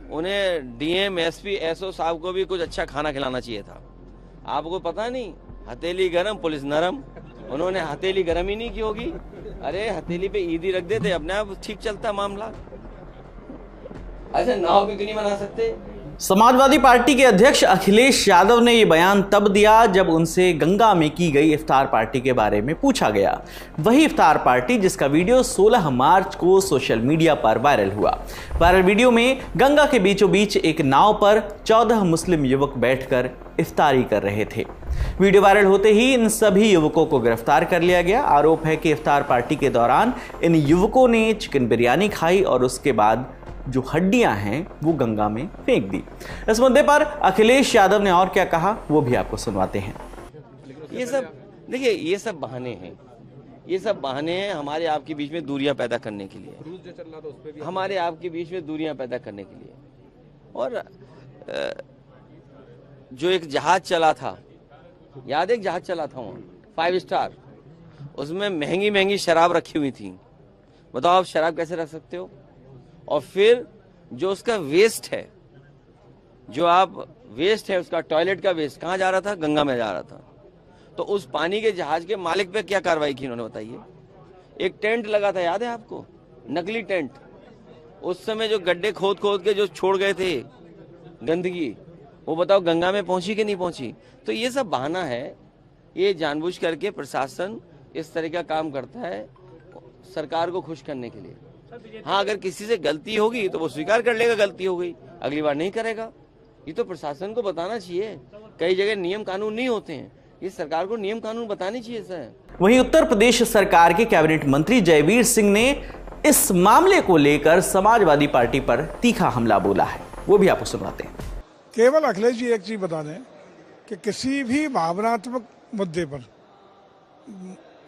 उन्हें DM SP SO साहब को भी कुछ अच्छा खाना खिलाना चाहिए था। आपको पता नहीं, हथेली गरम पुलिस नरम। उन्होंने हथेली गरम ही नहीं की होगी। अरे हथेली पे ईदी रख देते, अपने आप ठीक चलता मामला। अच्छा, नाव भी नहीं बना सकते। समाजवादी पार्टी के अध्यक्ष अखिलेश यादव ने यह बयान तब दिया जब उनसे गंगा में की गई इफ्तार पार्टी के बारे में पूछा गया। वही इफ्तार पार्टी जिसका वीडियो 16 मार्च को सोशल मीडिया पर वायरल हुआ। वायरल वीडियो में गंगा के बीचों बीच एक नाव पर 14 मुस्लिम युवक बैठकर इफ्तारी कर रहे थे। वीडियो वायरल होते ही इन सभी युवकों को गिरफ्तार कर लिया गया। आरोप है कि इफ्तार पार्टी के दौरान इन युवकों ने चिकन बिरयानी खाई और उसके बाद जो हड्डियां हैं वो गंगा में फेंक दी। इस मुद्दे पर अखिलेश यादव ने और क्या कहा वो भी आपको सुनवाते हैं। ये सब देखिए, ये सब बहाने हैं। ये सब बहाने हैं हमारे आपके बीच में दूरियां पैदा करने के लिए, हमारे आपके बीच में दूरियां पैदा करने के लिए। और जो एक जहाज चला था, याद है एक जहाज चला था वहाँ 5 स्टार, उसमें महंगी महंगी शराब रखी हुई थी। बताओ आप शराब कैसे रख सकते हो? और फिर जो उसका वेस्ट है, जो आप वेस्ट है उसका, टॉयलेट का वेस्ट कहाँ जा रहा था? गंगा में जा रहा था। तो उस पानी के जहाज के मालिक पे क्या कार्रवाई की उन्होंने, बताइए? एक टेंट लगा था, याद है आपको? नकली टेंट। उस समय जो गड्ढे खोद खोद के जो छोड़ गए थे गंदगी, वो बताओ गंगा में पहुंची कि नहीं पहुंची? तो ये सब बहाना है। ये जानबूझ करके प्रशासन इस तरह का काम करता है सरकार को खुश करने के लिए। हाँ, अगर किसी से गलती होगी तो वो स्वीकार कर लेगा गलती हो गई, अगली बार नहीं करेगा। ये तो प्रशासन को बताना चाहिए। कई जगह नियम कानून नहीं होते हैं, ये सरकार को नियम कानून बतानी चाहिए सर। वहीं उत्तर प्रदेश सरकार के कैबिनेट मंत्री जयवीर सिंह ने इस मामले को लेकर समाजवादी पार्टी पर तीखा हमला बोला है, वो भी आपको सुनाते हैं। केवल अखिलेश जी एक चीज बता दें कि किसी भी भावनात्मक मुद्दे पर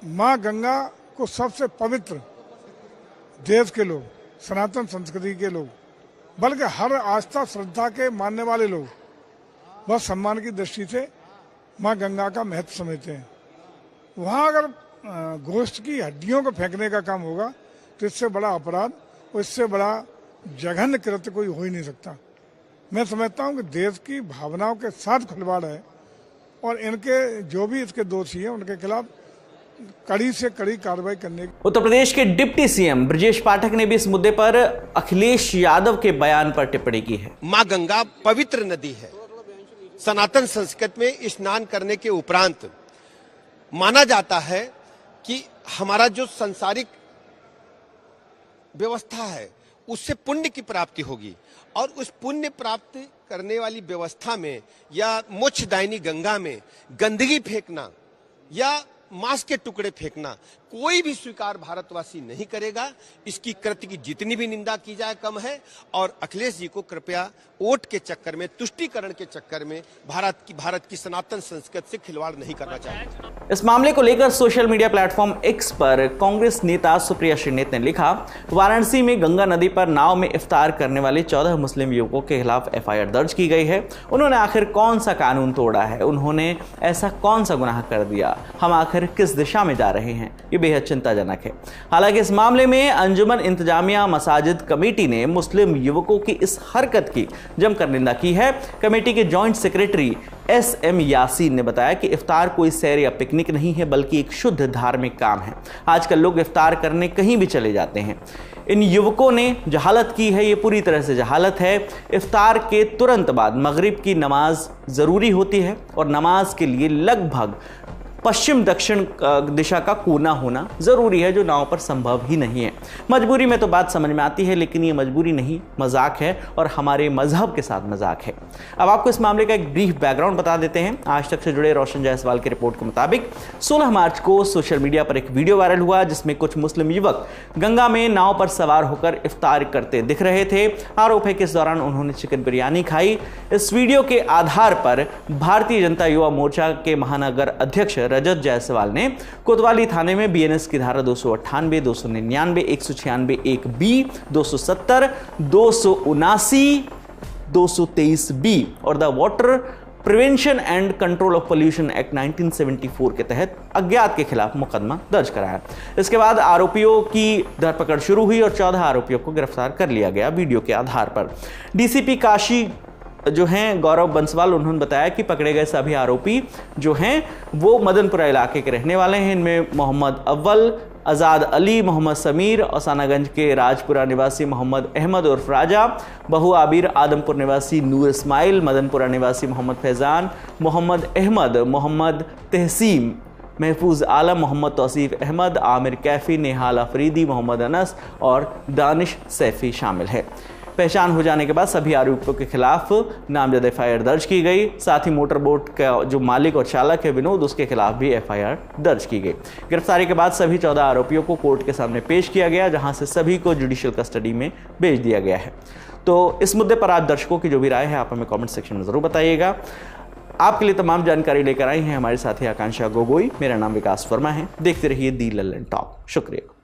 माँ गंगा को सबसे पवित्र देश के लोग, सनातन संस्कृति के लोग, बल्कि हर आस्था श्रद्धा के मानने वाले लोग बहुत सम्मान की दृष्टि से माँ गंगा का महत्व समझते हैं। वहाँ अगर गोश्त की हड्डियों को फेंकने का काम होगा तो इससे बड़ा अपराध और इससे बड़ा जघन्य कृत्य कोई हो ही नहीं सकता। मैं समझता हूँ कि देश की भावनाओं के साथ खिलवाड़ है और इनके जो भी इसके दोषी हैं उनके खिलाफ कड़ी से कड़ी कार्रवाई करने। उत्तर प्रदेश के डिप्टी सीएम ब्रजेश पाठक ने भी इस मुद्दे पर अखिलेश यादव के बयान पर टिप्पणी की है। मां गंगा पवित्र नदी है। सनातन संस्कृति में स्नान करने के उपरांत माना जाता है कि हमारा जो सांसारिक व्यवस्था है उससे पुण्य की प्राप्ति होगी और उस पुण्य प्राप्त करने वाली व्यवस्था में या मोक्षदायिनी गंगा में गंदगी फेंकना या मांस के टुकड़े फेंकना कोई भी स्वीकार भारतवासी नहीं करेगा। इसकी कृत्य की जितनी भी निंदा की जाए कम है और अखिलेश जी को कृपया वोट के चक्कर में, तुष्टीकरण के चक्कर में भारत की सनातन संस्कृति से खिलवाड़ नहीं करना चाहिए। इस मामले को लेकर सोशल मीडिया प्लेटफॉर्म एक्स पर कांग्रेस नेता सुप्रिया श्रीनेत ने लिखा, वाराणसी में गंगा नदी पर नाव में इफ्तार करने वाले 14 मुस्लिम युवकों के खिलाफ एफआईआर दर्ज की गई है। उन्होंने आखिर कौन सा कानून तोड़ा है? उन्होंने ऐसा कौन सा गुनाह कर दिया? हम आखिर किस दिशा में जा रहे हैं? ये बेहद चिंताजनक है। हालांकि इस मामले में अंजुमन इंतजामिया मसाजिद कमेटी ने मुस्लिम युवकों की इस हरकत की जमकर निंदा की है। कमेटी के जॉइंट सेक्रेटरी एसएम यासीन ने बताया कि इफ्तार कोई सैर या पिकनिक नहीं है बल्कि एक शुद्ध धार्मिक काम है। आजकल लोग इफ्तार करने कहीं भी चले जाते हैं। इन युवकों ने जहालत की है, ये पूरी तरह से जहालत है। इफ्तार के तुरंत बाद मगरिब की नमाज जरूरी होती है और नमाज के लिए लगभग पश्चिम दक्षिण दिशा का कोना होना जरूरी है, जो नाव पर संभव ही नहीं है। मजबूरी में तो बात समझ में आती है, लेकिन ये मजबूरी नहीं, मजाक है और हमारे मजहब के साथ मजाक है। अब आपको इस मामले का एक ब्रीफ बैकग्राउंड बता देते हैं। आज तक से जुड़े रोशन जायसवाल की रिपोर्ट के मुताबिक 16 मार्च को सोशल मीडिया पर एक वीडियो वायरल हुआ जिसमें कुछ मुस्लिम युवक गंगा में नाव पर सवार होकर इफ्तार करते दिख रहे थे। आरोप है कि इस दौरान उन्होंने चिकन बिरयानी खाई। इस वीडियो के आधार पर भारतीय जनता युवा मोर्चा के महानगर अध्यक्ष रजत जायसवाल ने कोतवाली थाने में बीएनएस की धारा 298, 299, 196 1B, 270, 279, 223B और the water prevention and control of pollution act 1974 के तहत अज्ञात के खिलाफ मुकदमा दर्ज कराया। इसके बाद आरोपियों की धरपकड़ शुरू हुई और 14 आरोपियों को गिरफ्तार कर लिया गया वीडियो के आधार पर। डीसीपी काशी जो हैं गौरव बंसवाल, उन्होंने बताया कि पकड़े गए सभी आरोपी जो हैं वो मदनपुरा इलाके के रहने वाले हैं। इनमें मोहम्मद अव्वल, आज़ाद अली, मोहम्मद समीर, औसानागंज के राजपुरा निवासी मोहम्मद अहमद उर्फ राजा, बहु आबिर आदमपुर निवासी नूर इस्माइल, मदनपुरा निवासी मोहम्मद फैज़ान, मोहम्मद अहमद, मोहम्मद तहसीम, महफूज आलम, मोहम्मद तौसीफ अहमद, आमिर कैफी, नेहाल अफरीदी, मोहम्मद अनस और दानिश सैफी शामिल है। पहचान हो जाने के बाद सभी आरोपियों के खिलाफ नामजद एफआईआर दर्ज की गई। साथ ही मोटर बोट का जो मालिक और चालक है विनोद, उसके खिलाफ भी एफआईआर दर्ज की गई। गिरफ्तारी के बाद सभी 14 आरोपियों को कोर्ट के सामने पेश किया गया, जहां से सभी को जुडिशियल कस्टडी में भेज दिया गया है। तो इस मुद्दे पर आप दर्शकों की जो भी राय है आप हमें कॉमेंट सेक्शन में जरूर बताइएगा। आपके लिए तमाम जानकारी लेकर आई हैं हमारे साथी आकांक्षा गोगोई। मेरा नाम विकास वर्मा है। देखते रहिए दी लल्लन टॉप। शुक्रिया।